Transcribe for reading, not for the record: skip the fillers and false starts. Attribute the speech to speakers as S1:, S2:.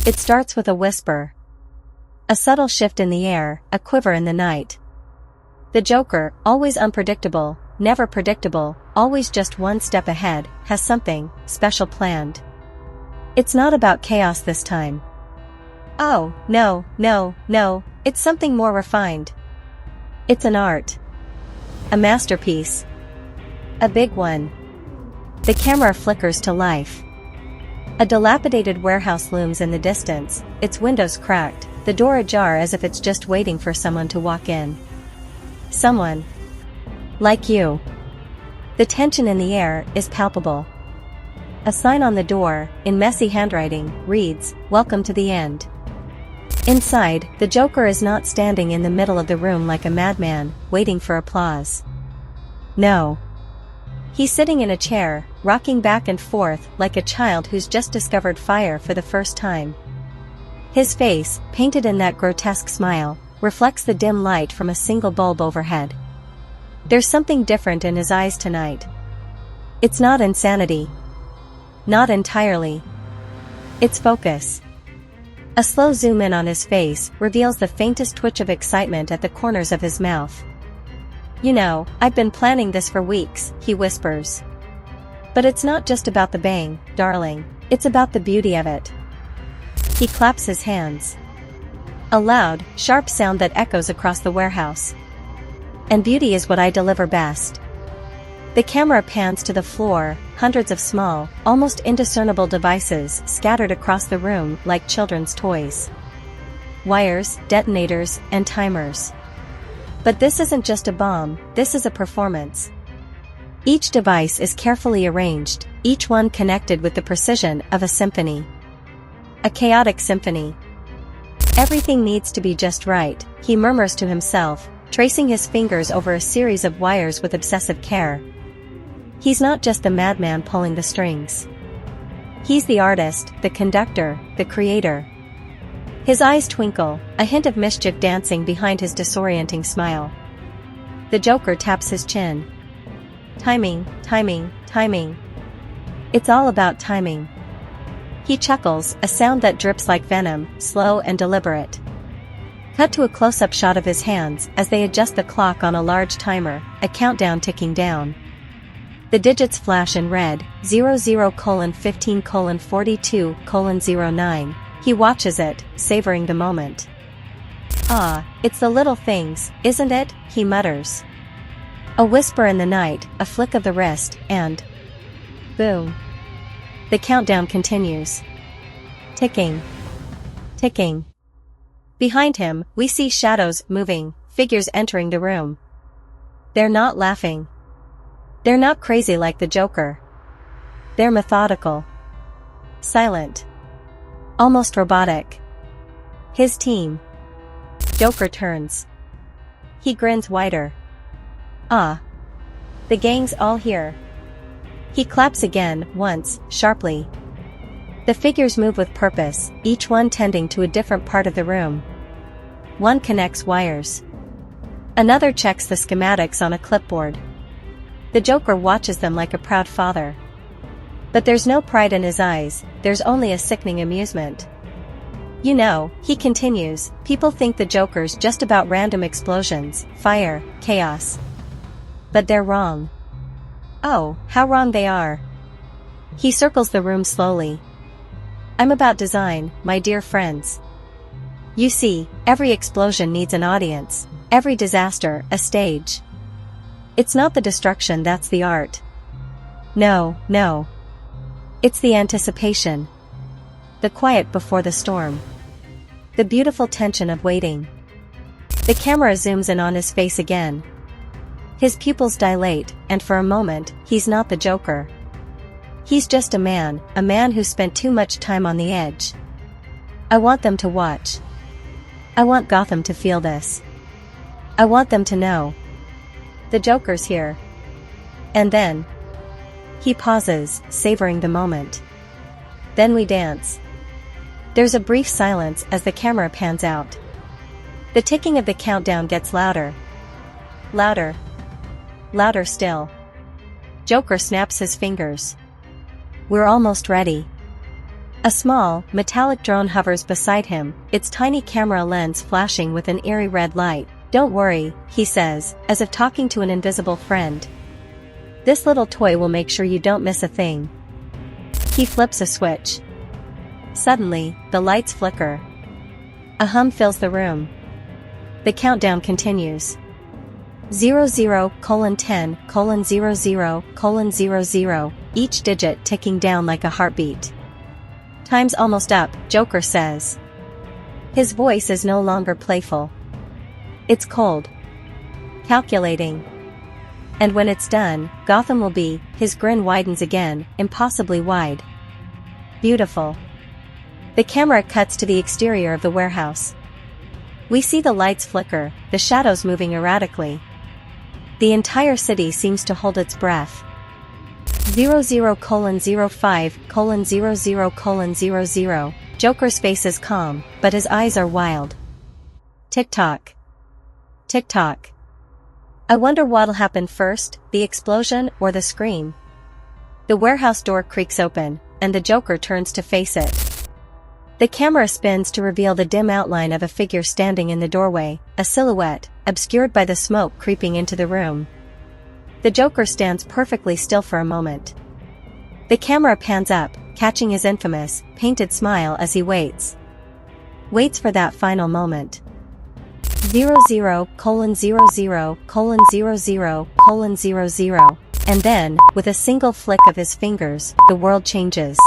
S1: It starts with a whisper. A subtle shift in the air, a quiver in the night. The Joker, always unpredictable, never predictable, always just one step ahead, has something special planned. It's not about chaos this time. Oh, no, no, no, it's something more refined. It's an art. A masterpiece. A big one. The camera flickers to life. A dilapidated warehouse looms in the distance, its windows cracked, the door ajar as if it's just waiting for someone to walk in. Someone. Like you. The tension in the air is palpable. A sign on the door, in messy handwriting, reads, "Welcome to the end." Inside, the Joker is not standing in the middle of the room like a madman, waiting for applause. No. He's sitting in a chair, rocking back and forth like a child who's just discovered fire for the first time. His face, painted in that grotesque smile, reflects the dim light from a single bulb overhead. There's something different in his eyes tonight. It's not insanity. Not entirely. It's focus. A slow zoom in on his face reveals the faintest twitch of excitement at the corners of his mouth. "You know, I've been planning this for weeks," he whispers. "But it's not just about the bang, darling, it's about the beauty of it." He claps his hands. A loud, sharp sound that echoes across the warehouse. "And beauty is what I deliver best." The camera pans to the floor, hundreds of small, almost indiscernible devices scattered across the room like children's toys. Wires, detonators, and timers. But this isn't just a bomb, this is a performance. Each device is carefully arranged, each one connected with the precision of a symphony. A chaotic symphony. "Everything needs to be just right," he murmurs to himself, tracing his fingers over a series of wires with obsessive care. He's not just the madman pulling the strings. He's the artist, the conductor, the creator. His eyes twinkle, a hint of mischief dancing behind his disorienting smile. The Joker taps his chin. Timing, timing, timing. It's all about timing. He chuckles, a sound that drips like venom, slow and deliberate. Cut to a close-up shot of his hands as they adjust the clock on a large timer, a countdown ticking down. The digits flash in red, 00:15:42:09. He watches it, savoring the moment. "Ah, it's the little things, isn't it?" he mutters. A whisper in the night, a flick of the wrist, and boom. The countdown continues. Ticking. Ticking. Behind him, we see shadows moving, figures entering the room. They're not laughing. They're not crazy like the Joker. They're methodical. Silent. Almost robotic. His team. Joker turns. He grins wider. "Ah. The gang's all here." He claps again, once, sharply. The figures move with purpose, each one tending to a different part of the room. One connects wires. Another checks the schematics on a clipboard. The Joker watches them like a proud father. But there's no pride in his eyes, there's only a sickening amusement. "You know," he continues, "people think the Joker's just about random explosions, fire, chaos. But they're wrong. Oh, how wrong they are." He circles the room slowly. "I'm about design, my dear friends. You see, every explosion needs an audience, every disaster, a stage. It's not the destruction that's the art. No, no. It's the anticipation. The quiet before the storm. The beautiful tension of waiting." The camera zooms in on his face again. His pupils dilate, and for a moment, he's not the Joker. He's just a man who spent too much time on the edge. I want them to watch. I want Gotham to feel this. I want them to know. The Joker's here. And then. He pauses, savoring the moment. "Then we dance." There's a brief silence as the camera pans out. The ticking of the countdown gets louder. Louder. Louder still. Joker snaps his fingers. "We're almost ready." A small, metallic drone hovers beside him, its tiny camera lens flashing with an eerie red light. "Don't worry," he says, as if talking to an invisible friend. "This little toy will make sure you don't miss a thing." He flips a switch. Suddenly, the lights flicker. A hum fills the room. The countdown continues. 00:10:00:00, each digit ticking down like a heartbeat. "Time's almost up," Joker says. His voice is no longer playful. It's cold. Calculating. "And when it's done, Gotham will be," his grin widens again, impossibly wide. "Beautiful." The camera cuts to the exterior of the warehouse. We see the lights flicker, the shadows moving erratically. The entire city seems to hold its breath. 00:05:00:00. Joker's face is calm, but his eyes are wild. Tick-tock. Tick-tock. I wonder what'll happen first, the explosion or the scream. The warehouse door creaks open, and the Joker turns to face it. The camera spins to reveal the dim outline of a figure standing in the doorway, a silhouette, obscured by the smoke creeping into the room. The Joker stands perfectly still for a moment. The camera pans up, catching his infamous, painted smile as he waits. Waits for that final moment. 00:00:00:00. And then, with a single flick of his fingers, the world changes.